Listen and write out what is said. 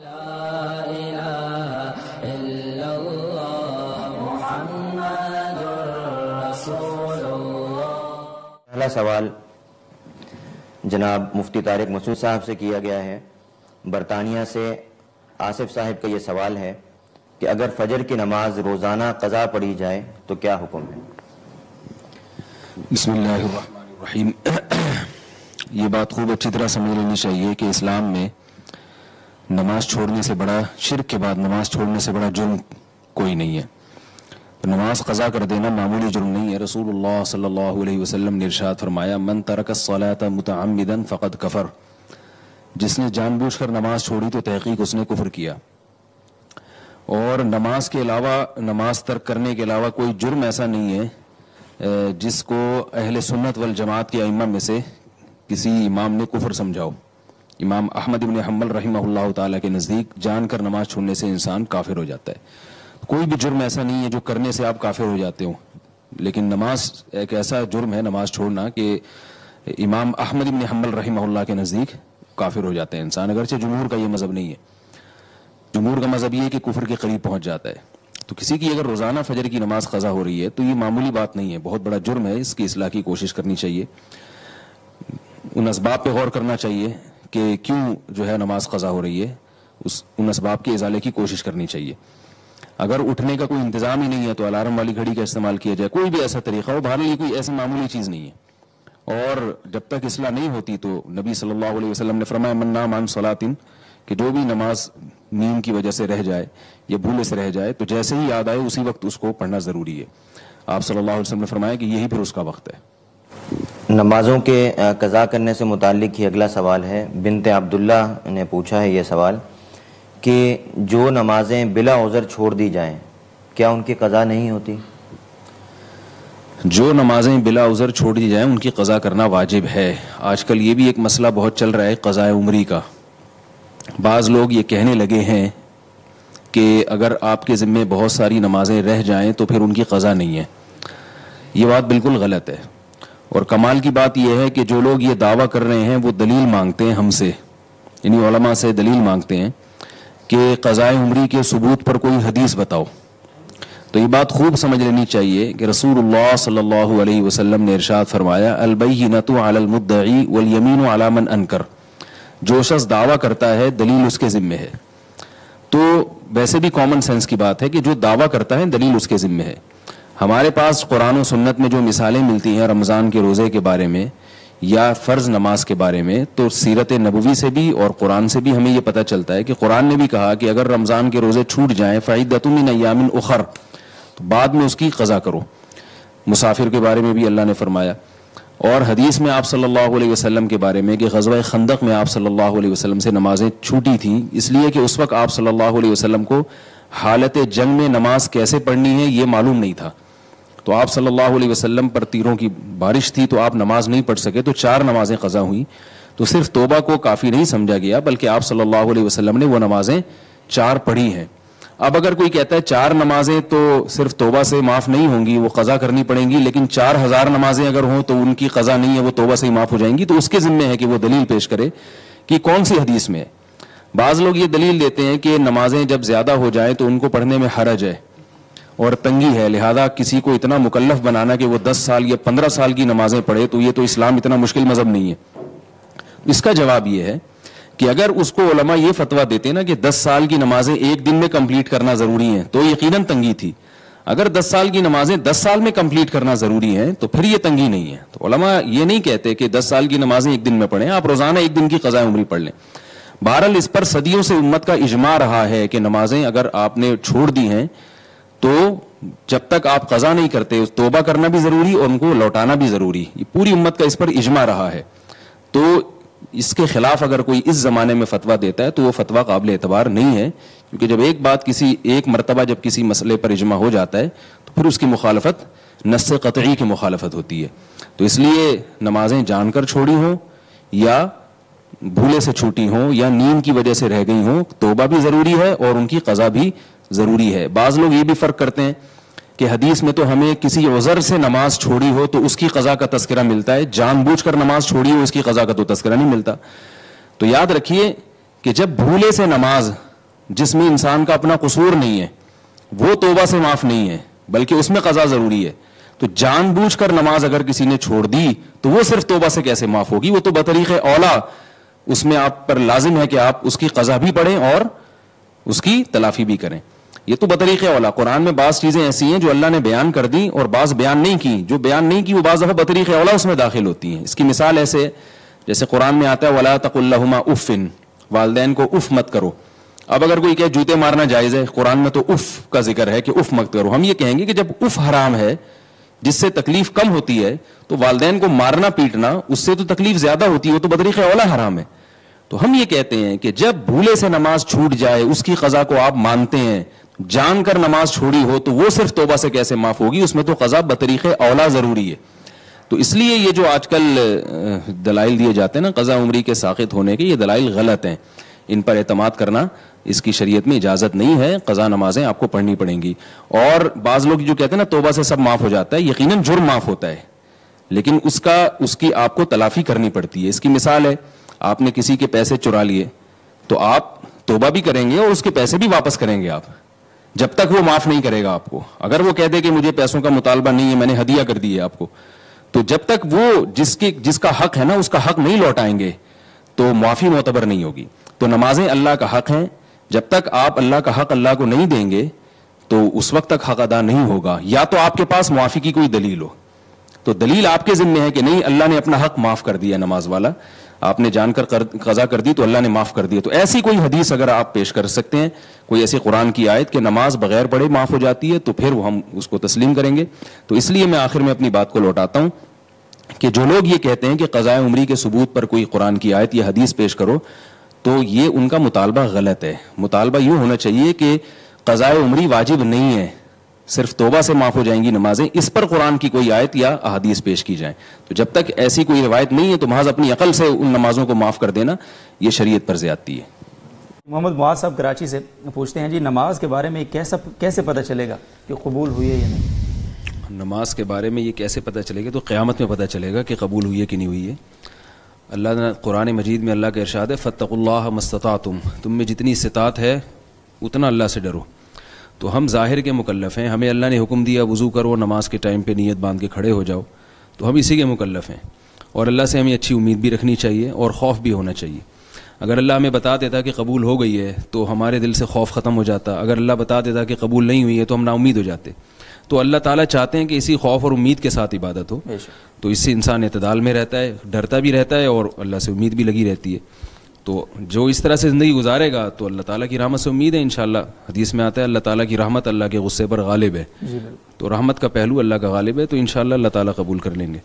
پہلا سوال جناب مفتی طارق مسعود صاحب سے کیا گیا ہے برطانیہ سے۔ آصف صاحب کا یہ سوال ہے کہ اگر فجر کی نماز روزانہ قضا پڑھی جائے تو کیا حکم ہے؟ بسم اللہ الرحمن الرحیم۔ یہ بات خوب اچھی طرح سمجھ لینی چاہیے کہ اسلام میں نماز چھوڑنے سے بڑا، شرک کے بعد نماز چھوڑنے سے بڑا جرم کوئی نہیں ہے۔ نماز قضا کر دینا معمولی جرم نہیں ہے۔ رسول اللہ صلی اللہ علیہ وسلم نے ارشاد فرمایا من ترک الصلاۃ متعمدا فقد کفر، جس نے جان بوجھ کر نماز چھوڑی تو تحقیق اس نے کفر کیا۔ اور نماز کے علاوہ، نماز ترک کرنے کے علاوہ کوئی جرم ایسا نہیں ہے جس کو اہل سنت والجماعت کے ائمہ میں سے کسی امام نے کفر سمجھاؤ۔ امام احمد بن حنبل رحمہ اللہ تعالیٰ کے نزدیک جان کر نماز چھوڑنے سے انسان کافر ہو جاتا ہے۔ کوئی بھی جرم ایسا نہیں ہے جو کرنے سے آپ کافر ہو جاتے ہو، لیکن نماز ایک ایسا جرم ہے نماز چھوڑنا کہ امام احمد بن حنبل رحمہ اللہ کے نزدیک کافر ہو جاتا ہے انسان، اگرچہ جمہور کا یہ مذہب نہیں ہے۔ جمہور کا مذہب یہ ہے کہ کفر کے قریب پہنچ جاتا ہے۔ تو کسی کی اگر روزانہ فجر کی نماز قضا ہو رہی ہے تو یہ معمولی بات نہیں ہے، بہت بڑا جرم ہے، اس کی اصلاح کی کوشش کرنی چاہیے۔ ان اسباب پہ غور کرنا چاہیے کہ کیوں جو ہے نماز قضا ہو رہی ہے، ان اسباب کے ازالے کی کوشش کرنی چاہیے۔ اگر اٹھنے کا کوئی انتظام ہی نہیں ہے تو الارم والی گھڑی کا استعمال کیا جائے، کوئی بھی ایسا طریقہ ہو، بہرحال یہ کوئی ایسی معمولی چیز نہیں ہے۔ اور جب تک اصلاح نہیں ہوتی تو نبی صلی اللہ علیہ وسلم نے فرمایا من نام عن صلاۃ، کہ جو بھی نماز نیند کی وجہ سے رہ جائے یا بھولے سے رہ جائے تو جیسے ہی یاد آئے اسی وقت اس کو پڑھنا ضروری ہے۔ آپ صلی اللہ علیہ وسلم نے فرمایا کہ یہی پھر اس کا وقت ہے۔ نمازوں کے قضا کرنے سے متعلق ہی اگلا سوال ہے۔ بنت عبداللہ نے پوچھا ہے یہ سوال کہ جو نمازیں بلا عذر چھوڑ دی جائیں کیا ان کی قضا نہیں ہوتی؟ جو نمازیں بلا عذر چھوڑ دی جائیں ان کی قضا کرنا واجب ہے۔ آج کل یہ بھی ایک مسئلہ بہت چل رہا ہے قضاء عمری کا۔ بعض لوگ یہ کہنے لگے ہیں کہ اگر آپ کے ذمے بہت ساری نمازیں رہ جائیں تو پھر ان کی قضا نہیں ہے۔ یہ بات بالکل غلط ہے، اور کمال کی بات یہ ہے کہ جو لوگ یہ دعویٰ کر رہے ہیں وہ دلیل مانگتے ہیں ہم سے، یعنی علماء سے دلیل مانگتے ہیں کہ قضاء عمری کے ثبوت پر کوئی حدیث بتاؤ۔ تو یہ بات خوب سمجھ لینی چاہیے کہ رسول اللہ صلی اللہ علیہ وسلم نے ارشاد فرمایا البینۃ علی المدعی والیمین علی من انکر، جو شخص دعویٰ کرتا ہے دلیل اس کے ذمے ہے۔ تو ویسے بھی کامن سینس کی بات ہے کہ جو دعویٰ کرتا ہے دلیل اس کے ذمے ہے۔ ہمارے پاس قرآن و سنت میں جو مثالیں ملتی ہیں رمضان کے روزے کے بارے میں یا فرض نماز کے بارے میں، تو سیرت نبوی سے بھی اور قرآن سے بھی ہمیں یہ پتہ چلتا ہے کہ قرآن نے بھی کہا کہ اگر رمضان کے روزے چھوٹ جائیں فعدۃ من ایام اخر، تو بعد میں اس کی قضا کرو۔ مسافر کے بارے میں بھی اللہ نے فرمایا، اور حدیث میں آپ صلی اللہ علیہ وسلم کے بارے میں کہ غزوہ خندق میں آپ صلی اللہ علیہ وسلم سے نمازیں چھوٹی تھیں، اس لیے کہ اس وقت آپ صلی اللہ علیہ وسلم کو حالت جنگ میں نماز کیسے پڑھنی ہے یہ معلوم نہیں تھا۔ تو آپ صلی اللہ علیہ وسلم پر تیروں کی بارش تھی تو آپ نماز نہیں پڑھ سکے، تو 4 نمازیں قضا ہوئیں۔ تو صرف توبہ کو کافی نہیں سمجھا گیا بلکہ آپ صلی اللہ علیہ وسلم نے وہ نمازیں 4 پڑھی ہیں۔ اب اگر کوئی کہتا ہے 4 نمازیں تو صرف توبہ سے معاف نہیں ہوں گی، وہ قضا کرنی پڑیں گی، لیکن 4000 نمازیں اگر ہوں تو ان کی قضا نہیں ہے، وہ توبہ سے ہی معاف ہو جائیں گی، تو اس کے ذمہ ہے کہ وہ دلیل پیش کرے کہ کون سی حدیث میں ہے۔ بعض لوگ یہ دلیل دیتے ہیں کہ نمازیں جب زیادہ ہو جائیں تو ان کو پڑھنے میں حرج ہے اور تنگی ہے، لہذا کسی کو اتنا مکلف بنانا کہ وہ 10 سال یا 15 سال کی نمازیں پڑھے، تو یہ تو اسلام اتنا مشکل مذہب نہیں ہے۔ اس کا جواب یہ ہے کہ اگر اس کو علماء یہ فتویٰ دیتے ہیں نا کہ 10 سال کی نمازیں ایک دن میں کمپلیٹ کرنا ضروری ہیں تو یقیناً تنگی تھی۔ اگر 10 سال کی نمازیں 10 سال میں کمپلیٹ کرنا ضروری ہیں تو پھر یہ تنگی نہیں ہے۔ تو علماء یہ نہیں کہتے کہ 10 سال کی نمازیں ایک دن میں پڑھیں، آپ روزانہ ایک دن کی قضاء عمری پڑھ لیں۔ بہرحال اس پر صدیوں سے امت کا اجماع رہا ہے کہ نمازیں اگر آپ نے چھوڑ دی ہیں تو جب تک آپ قضا نہیں کرتے توبہ کرنا بھی ضروری اور ان کو لوٹانا بھی ضروری، یہ پوری امت کا اس پر اجماع رہا ہے۔ تو اس کے خلاف اگر کوئی اس زمانے میں فتویٰ دیتا ہے تو وہ فتویٰ قابل اعتبار نہیں ہے، کیونکہ جب ایک مرتبہ جب کسی مسئلے پر اجماع ہو جاتا ہے تو پھر اس کی مخالفت نص قطعی کی مخالفت ہوتی ہے۔ تو اس لیے نمازیں جان کر چھوڑی ہوں یا بھولے سے چھوٹی ہوں یا نیند کی وجہ سے رہ گئی ہوں، توبہ بھی ضروری ہے اور ان کی قضا بھی ضروری ہے۔ بعض لوگ یہ بھی فرق کرتے ہیں کہ حدیث میں تو ہمیں کسی عذر سے نماز چھوڑی ہو تو اس کی قضا کا تذکرہ ملتا ہے، جان بوجھ کر نماز چھوڑی ہو اس کی قضا کا تو تذکرہ نہیں ملتا۔ تو یاد رکھیے کہ جب بھولے سے نماز جس میں انسان کا اپنا قصور نہیں ہے وہ توبہ سے معاف نہیں ہے بلکہ اس میں قضا ضروری ہے. تو جان بوجھ کر نماز اگر کسی نے چھوڑ دی تو وہ صرف توبہ سے کیسے معاف ہوگی؟ وہ تو بطریق اولا اس میں آپ پر لازم ہے کہ آپ اس کی قضا بھی پڑھیں اور اس کی تلافی بھی کریں. یہ تو بطریق اولا. قرآن میں بعض چیزیں ایسی ہیں جو اللہ نے بیان کر دی اور بعض بیان نہیں کی. جو بیان نہیں کی وہ بعض دفعہ بطریق اولا اس میں داخل ہوتی ہیں. اس کی مثال ایسے جیسے قرآن میں آتا ہے وَلَا تَقُلْ لَهُمَا اُفٍّ, والدین کو اف مت کرو. اب اگر کوئی کہے جوتے مارنا جائز ہے, قرآن میں تو اف کا ذکر ہے کہ اف مت کرو. ہم یہ کہیں گے کہ جب اف حرام ہے جس سے تکلیف کم ہوتی ہے تو والدین کو مارنا پیٹنا اس سے تو تکلیف زیادہ ہوتی ہے, وہ تو بطریق اولا حرام ہے. تو ہم یہ کہتے ہیں کہ جب بھولے سے نماز چھوٹ جائے اس کی قضا کو آپ مانتے ہیں, جان کر نماز چھوڑی ہو تو وہ صرف توبہ سے کیسے معاف ہوگی؟ اس میں تو قضا بطریق اولا ضروری ہے. تو اس لیے یہ جو آج کل دلائل دیے جاتے ہیں نا قضا عمری کے ساقط ہونے کے, یہ دلائل غلط ہیں. ان پر اعتماد کرنا اس کی شریعت میں اجازت نہیں ہے. قضا نمازیں آپ کو پڑھنی پڑیں گی. اور بعض لوگ جو کہتے ہیں نا توبہ سے سب معاف ہو جاتا ہے, یقیناً جرم معاف ہوتا ہے لیکن اس کی آپ کو تلافی کرنی پڑتی ہے. اس کی مثال ہے آپ نے کسی کے پیسے چرا لیے تو آپ توبہ بھی کریں گے اور اس کے پیسے بھی واپس کریں گے آپ, جب تک وہ معاف نہیں کرے گا آپ کو. اگر وہ کہہ دے کہ مجھے پیسوں کا مطالبہ نہیں ہے, میں نے ہدیہ کر دی ہے آپ کو, تو جب تک وہ جس کا حق ہے نا اس کا حق نہیں لوٹائیں گے تو معافی معتبر نہیں ہوگی. تو نمازیں اللہ کا حق ہیں, جب تک آپ اللہ کا حق اللہ کو نہیں دیں گے تو اس وقت تک حق ادا نہیں ہوگا. یا تو آپ کے پاس معافی کی کوئی دلیل ہو, تو دلیل آپ کے ذمہ ہے کہ نہیں اللہ نے اپنا حق معاف کر دیا, نماز والا آپ نے جان کر قضا کر دی تو اللہ نے معاف کر دیا. تو ایسی کوئی حدیث اگر آپ پیش کر سکتے ہیں, کوئی ایسی قرآن کی آیت کہ نماز بغیر پڑھے معاف ہو جاتی ہے, تو پھر ہم اس کو تسلیم کریں گے. تو اس لیے میں آخر میں اپنی بات کو لوٹاتا ہوں کہ جو لوگ یہ کہتے ہیں کہ قضاء عمری کے ثبوت پر کوئی قرآن کی آیت یا حدیث پیش کرو, تو یہ ان کا مطالبہ غلط ہے. مطالبہ یوں ہونا چاہیے کہ قضاء عمری واجب نہیں ہے, صرف توبہ سے معاف ہو جائیں گی نمازیں, اس پر قرآن کی کوئی آیت یا احادیث پیش کی جائیں. تو جب تک ایسی کوئی روایت نہیں ہے تو محض اپنی عقل سے ان نمازوں کو معاف کر دینا یہ شریعت پر زیادتی ہے. محمد معاذ صاحب کراچی سے پوچھتے ہیں جی نماز کے بارے میں کیسے پتہ چلے گا کہ قبول ہوئی ہے یا نہیں؟ نماز کے بارے میں یہ کیسے پتہ چلے گا؟ تو قیامت میں پتہ چلے گا کہ قبول ہوئی ہے کہ نہیں ہوئی ہے. اللہ نے قرآن مجید میں اللہ کا ارشاد ہے فاتقوا اللہ ما استطعتم, تم میں جتنی استطاعت ہے اتنا اللہ سے ڈرو. تو ہم ظاہر کے مکلف ہیں, ہمیں اللہ نے حکم دیا وضو کرو, نماز کے ٹائم پہ نیت باندھ کے کھڑے ہو جاؤ, تو ہم اسی کے مکلف ہیں. اور اللہ سے ہمیں اچھی امید بھی رکھنی چاہیے اور خوف بھی ہونا چاہیے. اگر اللہ ہمیں بتا دیتا کہ قبول ہو گئی ہے تو ہمارے دل سے خوف ختم ہو جاتا. اگر اللہ بتا دیتا کہ قبول نہیں ہوئی ہے تو ہم نا امید ہو جاتے. تو اللہ تعالیٰ چاہتے ہیں کہ اسی خوف اور امید کے ساتھ عبادت ہو, تو اس سے انسان اعتدال میں رہتا ہے, ڈرتا بھی رہتا ہے اور اللہ سے امید بھی لگی رہتی ہے. تو جو اس طرح سے زندگی گزارے گا تو اللہ تعالیٰ کی رحمت سے امید ہے انشاءاللہ. حدیث میں آتا ہے اللہ تعالیٰ کی رحمت اللہ کے غصے پر غالب ہے, تو رحمت کا پہلو اللہ کا غالب ہے, تو انشاءاللہ اللہ تعالیٰ قبول کر لیں گے.